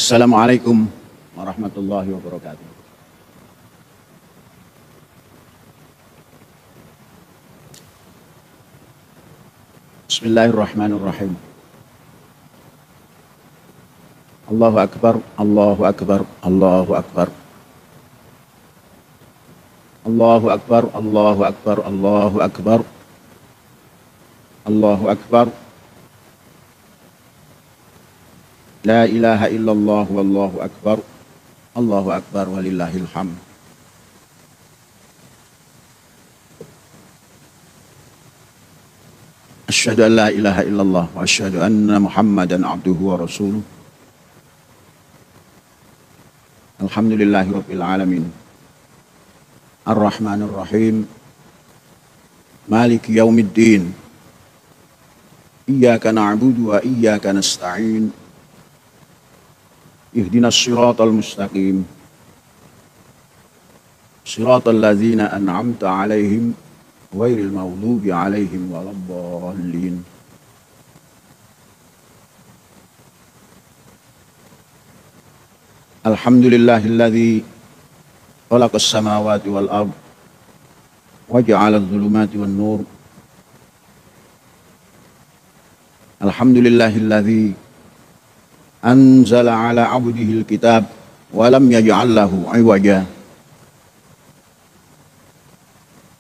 Assalamualaikum warahmatullahi wabarakatuh. Bismillahirrahmanirrahim. Allahu akbar, Allahu akbar, Allahu akbar. Allahu akbar, Allahu akbar, Allahu akbar. Allahu akbar. La ilaha illallah wallahu akbar. Allahu akbar walillahil hamd. Asyhadu an la ilaha illallah wa asyhadu anna Muhammadan abduhu wa rasuluh. Alhamdulillahi rabbil alamin. Ar-Rahmanir Rahim. Maliki yaumiddin. Iyyaka na'budu wa iyyaka nasta'in. Ihdinas siratal mustaqim. Siratal ladzina an'amta 'alaihim ghairil maghdubi 'alaihim waladdallin. Alhamdulillahilladzi khalaqas samawati wal ard wa ja'ala adh-dhulumati wan nur. Alhamdulillahilladzi anzala ala abdihil kitab wa lam yaj'al lahu 'iwaja.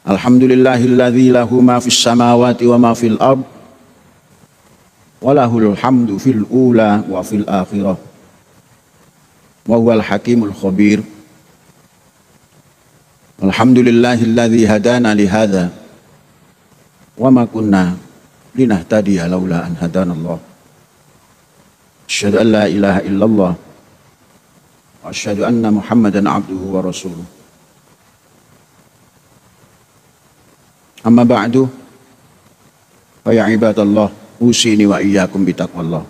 Alhamdulillahilladzi lahu ma fis samawati wa ma fil ard wa lahul hamdu fil ula wa fil akhirah wa huwal hakimul khabir. Alhamdulillahilladzi hadana li hadza wa ma kunna linahtadiya laula an hadanallah. Asyhadu an la ilaha illallah wa asyhadu anna Muhammadan abduhu wa rasuluh. Amma ba'du, fa ya ibadallah, usini wa iyyakum bitaqwallah.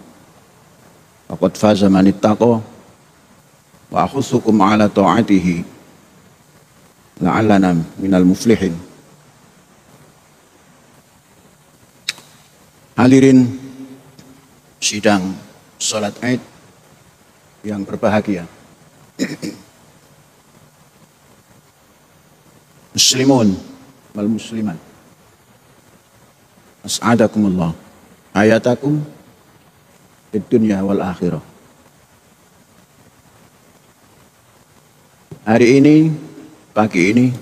Faqad faza man ittaqa wa akhussukum ala ta'atihi la'allana minal muflihin. Hadirin sidang salat Id yang berbahagia. Muslimun wal muslimat, as'adakumullah ayatakum fid dunya wal akhirah. Hari ini, pagi ini,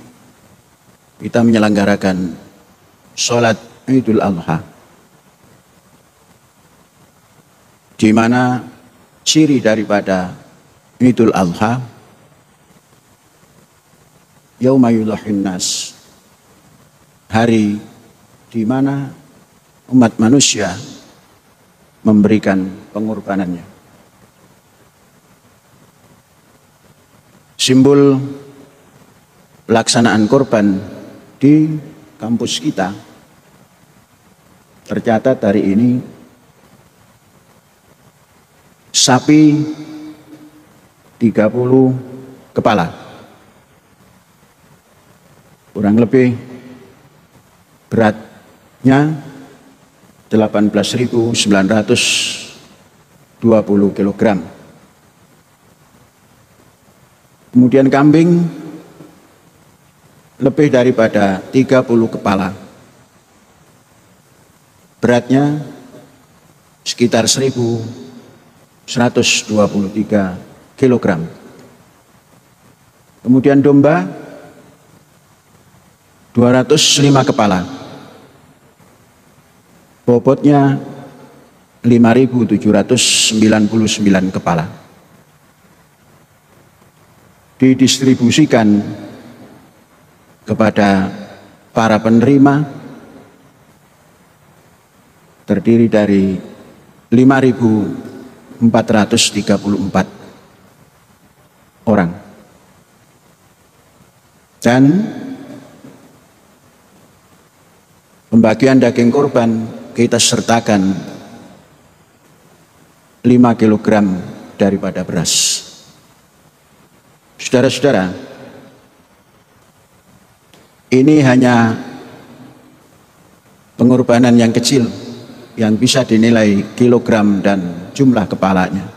kita menyelenggarakan salat Idul Adha, di mana ciri daripada Idul Adha, yauma yudhhin nas, hari di mana umat manusia memberikan pengorbanannya. Simbol pelaksanaan korban di kampus kita tercatat hari ini sapi 30 kepala, kurang lebih beratnya 18.920 kg. Kemudian kambing lebih daripada 30 kepala, beratnya sekitar 1.123 kg. Kemudian domba 205 kepala, bobotnya 5.799 kepala. Didistribusikan kepada para penerima, terdiri dari 5.434 orang. Dan pembagian daging korban kita sertakan 5 kg daripada beras. Saudara-saudara, ini hanya pengorbanan yang kecil yang bisa dinilai kilogram dan jumlah kepalanya.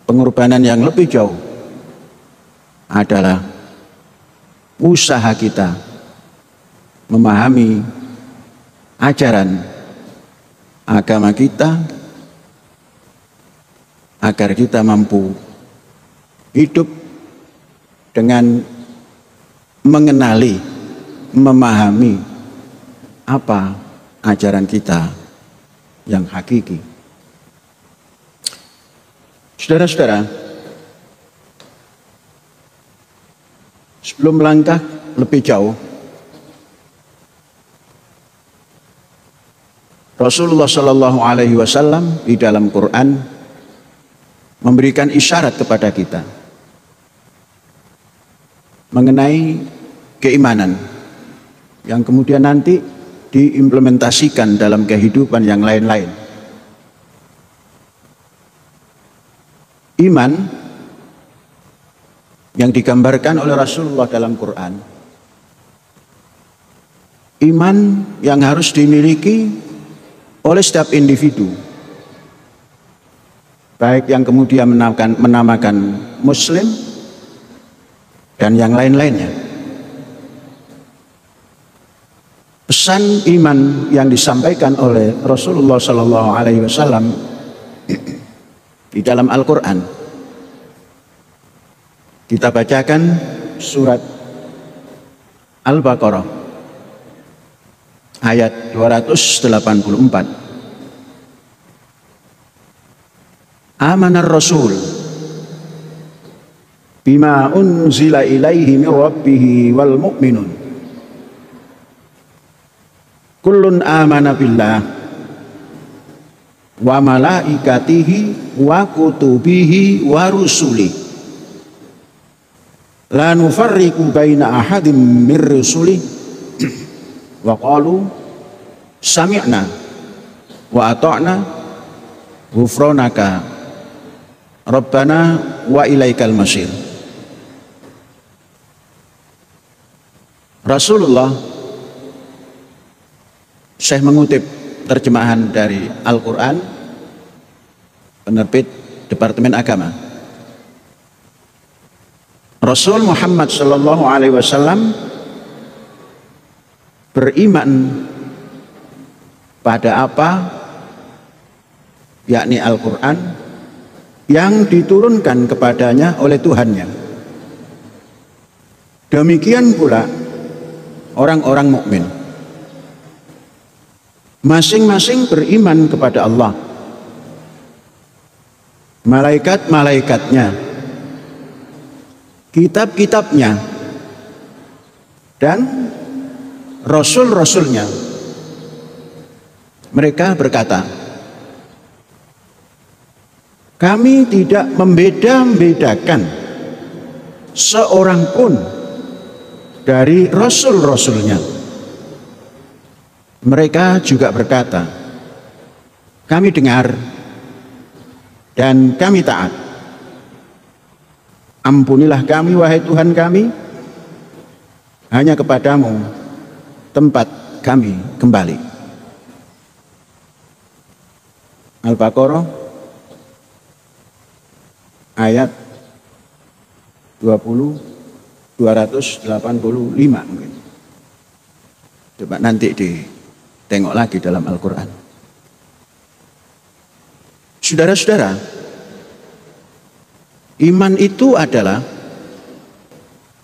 pengorbanan yang lebih jauh adalah usaha kita memahami ajaran agama kita agar kita mampu hidup dengan mengenali, memahami apa ajaran kita yang hakiki. Saudara-saudara, sebelum melangkah lebih jauh, Rasulullah Shallallahu Alaihi Wasallam di dalam Quran memberikan isyarat kepada kita mengenai keimanan yang kemudian nanti diimplementasikan dalam kehidupan yang lain-lain. Iman yang digambarkan oleh Rasulullah dalam Quran, iman yang harus dimiliki oleh setiap individu, baik yang kemudian menamakan Muslim dan yang lain-lainnya. Pesan iman yang disampaikan oleh Rasulullah Sallallahu Alaihi Wasallam di dalam Al-Quran, kita bacakan surat Al-Baqarah ayat 284. Amanar Rasul bima unzila ilaihi min rabbih wal mu'minun kullun amana billah wa malaikatihi wa kutubihi wa rusulih la nufarriqu baina ahadin mir rusulih wa qalu sami'na wa ata'na ghufranaka rabbana wa ilaikal masir. Rasulullah, saya mengutip terjemahan dari Al-Quran, penerbit Departemen Agama. Rasul Muhammad Sallallahu Alaihi Wasallam beriman pada apa, yakni Al-Quran yang diturunkan kepadanya oleh Tuhannya. Demikian pula orang-orang mukmin, masing-masing beriman kepada Allah, malaikat-malaikatnya, kitab-kitabnya, dan rasul-rasulnya. Mereka berkata, kami tidak membeda-bedakan seorang pun dari rasul-rasulnya. Mereka juga berkata, kami dengar dan kami taat. Ampunilah kami wahai Tuhan kami, hanya kepadamu tempat kami kembali. Al-Baqarah ayat 285 mungkin. Coba nanti ditengok lagi dalam Al-Quran. Saudara-saudara, iman itu adalah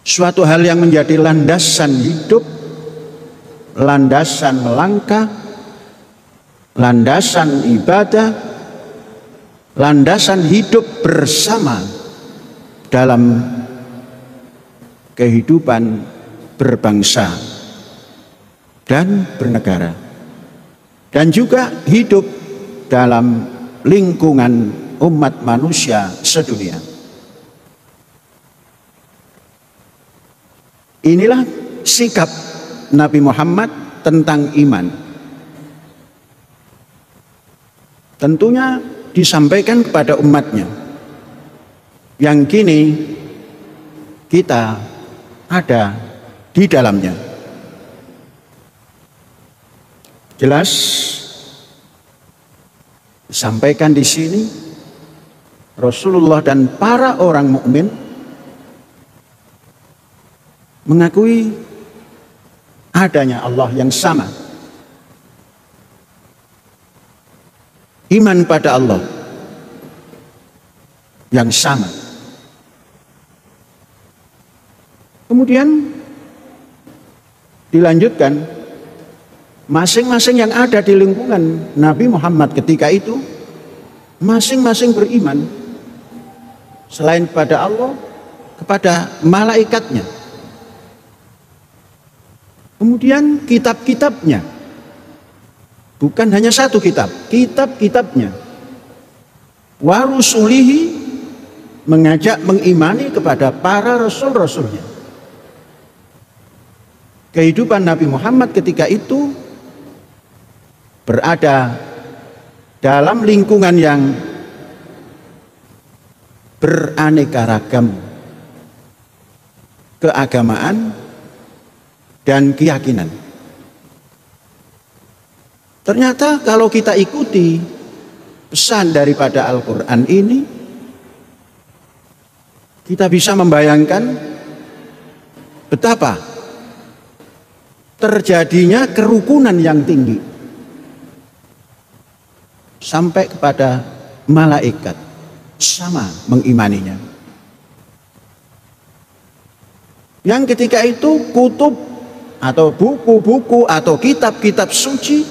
suatu hal yang menjadi landasan hidup, landasan melangkah, landasan ibadah, landasan hidup bersama dalam kehidupan berbangsa dan bernegara, dan juga hidup dalam lingkungan umat manusia sedunia. Inilah sikap Nabi Muhammad tentang iman. Tentunya disampaikan kepada umatnya yang kini kita ada di dalamnya. Jelas disampaikan di sini, Rasulullah dan para orang mukmin mengakui adanya Allah yang sama. Iman pada Allah yang sama. Kemudian dilanjutkan, masing-masing yang ada di lingkungan Nabi Muhammad ketika itu masing-masing beriman selain kepada Allah, kepada malaikatnya. Kemudian kitab-kitabnya, bukan hanya satu kitab, kitab-kitabnya. Wa rusulihi, mengajak mengimani kepada para rasul-rasulnya. Kehidupan Nabi Muhammad ketika itu berada dalam lingkungan yang beraneka ragam keagamaan dan keyakinan. Ternyata kalau kita ikuti pesan daripada Al-Quran ini, kita bisa membayangkan betapa terjadinya kerukunan yang tinggi sampai kepada malaikat sama mengimaninya. Yang ketika itu kutub atau buku-buku atau kitab-kitab suci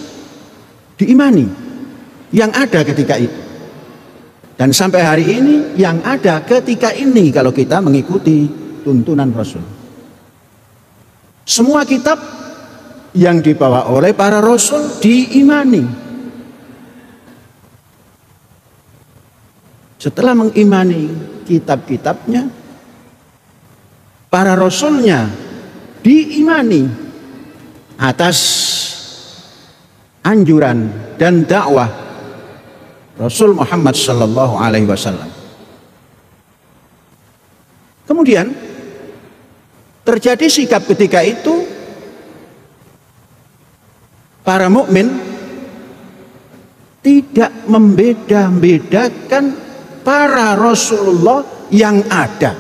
diimani yang ada ketika itu. Dan sampai hari ini yang ada ketika ini kalau kita mengikuti tuntunan Rasul. Semua kitab yang dibawa oleh para rasul diimani. Setelah mengimani kitab-kitabnya, para rasulnya diimani atas anjuran dan dakwah Rasul Muhammad sallallahu alaihi wasallam. Kemudian terjadi sikap ketika itu, para mukmin tidak membeda-bedakan para Rasulullah yang ada.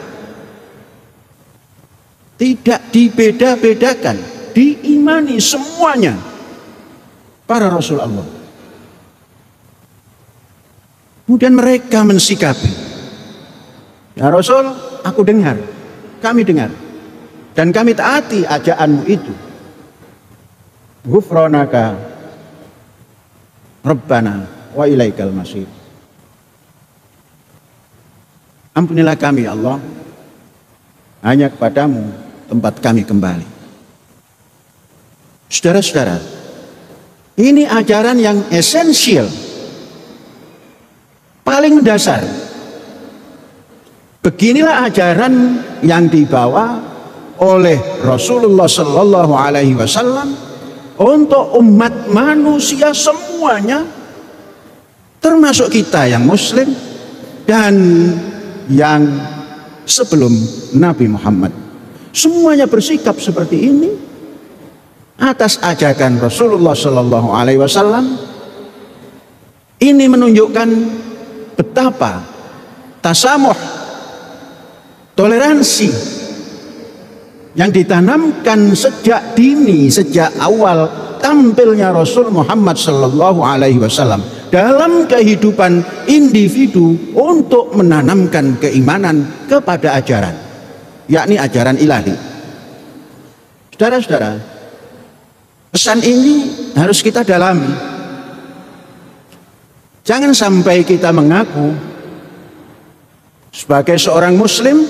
Tidak dibeda-bedakan, diimani semuanya para Rasul Allah. Kemudian mereka mensikapi, ya Rasul, aku dengar, kami dengar, dan kami taati ajaanmu itu. Ghufranaka Rabbana wa ilaikal masir. Ampunilah kami Allah, hanya kepadamu tempat kami kembali. Saudara-saudara, ini ajaran yang esensial, paling dasar. Beginilah ajaran yang dibawa oleh Rasulullah Sallallahu Alaihi Wasallam untuk umat manusia semuanya, termasuk kita yang muslim dan yang sebelum Nabi Muhammad. Semuanya bersikap seperti ini atas ajakan Rasulullah Sallallahu Alaihi Wasallam. Ini menunjukkan betapa tasamuh, toleransi yang ditanamkan sejak dini, sejak awal tampilnya Rasul Muhammad Sallallahu Alaihi Wasallam dalam kehidupan individu untuk menanamkan keimanan kepada ajaran, yakni ajaran ilahi. Saudara-saudara, pesan ini harus kita dalami. Jangan sampai kita mengaku sebagai seorang muslim,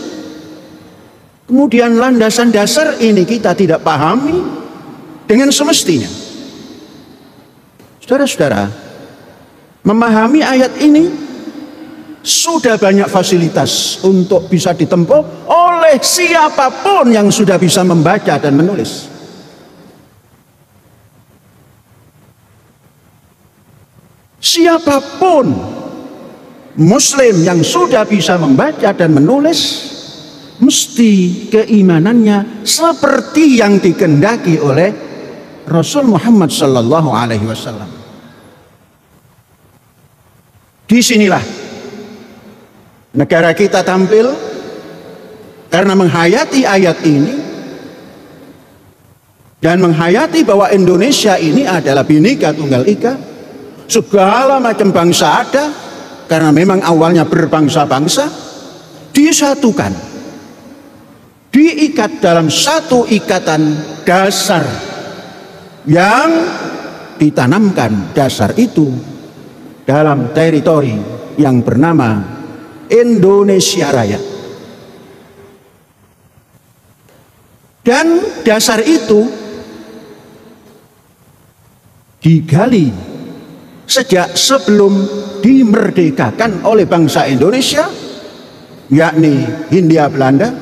kemudian landasan dasar ini kita tidak pahami dengan semestinya. Saudara-saudara, memahami ayat ini sudah banyak fasilitas untuk bisa ditempuh oleh siapapun yang sudah bisa membaca dan menulis. Siapapun muslim yang sudah bisa membaca dan menulis, mesti keimanannya seperti yang dikehendaki oleh Rasul Muhammad Sallallahu Alaihi Wasallam. Disinilah negara kita tampil karena menghayati ayat ini dan menghayati bahwa Indonesia ini adalah Bhinneka Tunggal Ika. Segala macam bangsa ada, karena memang awalnya berbangsa-bangsa, disatukan, diikat dalam satu ikatan dasar yang ditanamkan dasar itu dalam teritori yang bernama Indonesia Raya. Dan dasar itu digali sejak sebelum dimerdekakan oleh bangsa Indonesia, yakni Hindia Belanda.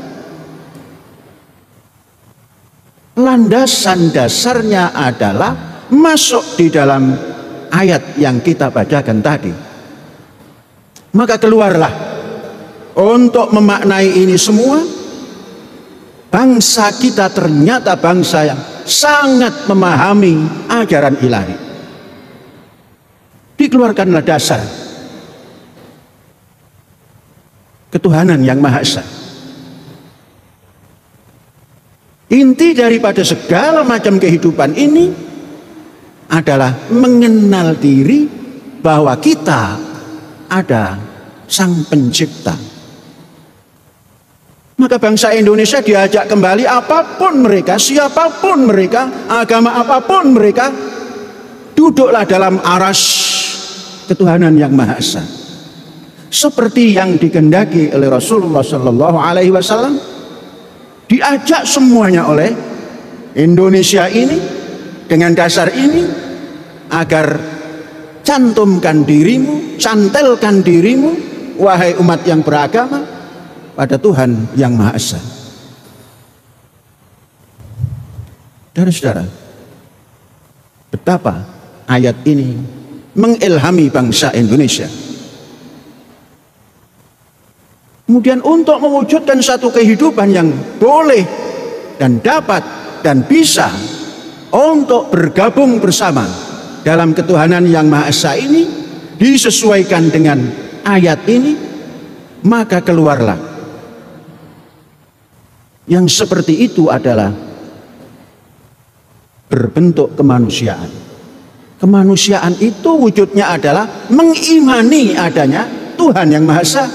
Landasan dasarnya adalah masuk di dalam ayat yang kita bacakan tadi. Maka keluarlah untuk memaknai ini semua. Bangsa kita ternyata bangsa yang sangat memahami ajaran ilahi. Dikeluarkanlah dasar ketuhanan yang Maha Esa. Inti daripada segala macam kehidupan ini adalah mengenal diri bahwa kita ada Sang Pencipta. Maka bangsa Indonesia diajak kembali, apapun mereka, siapapun mereka, agama apapun mereka, duduklah dalam aras ketuhanan yang Maha Esa. Seperti yang dikehendaki oleh Rasulullah Sallallahu Alaihi Wasallam, diajak semuanya oleh Indonesia ini dengan dasar ini, agar cantumkan dirimu, cantelkan dirimu, wahai umat yang beragama, pada Tuhan yang Maha Esa. Saudara-saudara, betapa ayat ini mengilhami bangsa Indonesia. Kemudian untuk mewujudkan satu kehidupan yang boleh dan dapat dan bisa untuk bergabung bersama dalam ketuhanan yang Maha Esa ini, disesuaikan dengan ayat ini, maka keluarlah yang seperti itu adalah berbentuk kemanusiaan. Kemanusiaan itu wujudnya adalah mengimani adanya Tuhan yang Maha Esa.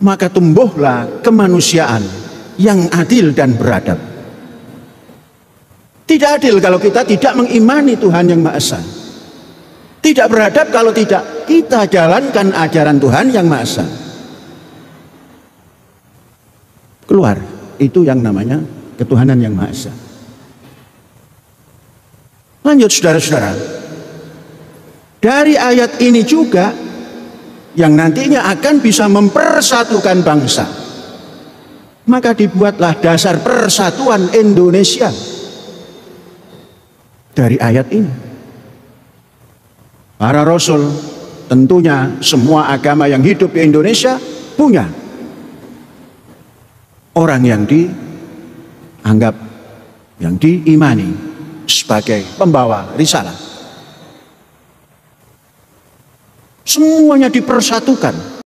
Maka tumbuhlah kemanusiaan yang adil dan beradab. Tidak adil kalau kita tidak mengimani Tuhan yang Maha Esa. Tidak beradab kalau tidak kita jalankan ajaran Tuhan yang Maha Esa. Keluar, itu yang namanya ketuhanan yang Maha Esa. Lanjut saudara-saudara, dari ayat ini juga yang nantinya akan bisa mempersatukan bangsa, maka dibuatlah dasar persatuan Indonesia dari ayat ini. Para Rasul, tentunya semua agama yang hidup di Indonesia punya orang yang dianggap, yang diimani sebagai pembawa risalah. Semuanya dipersatukan.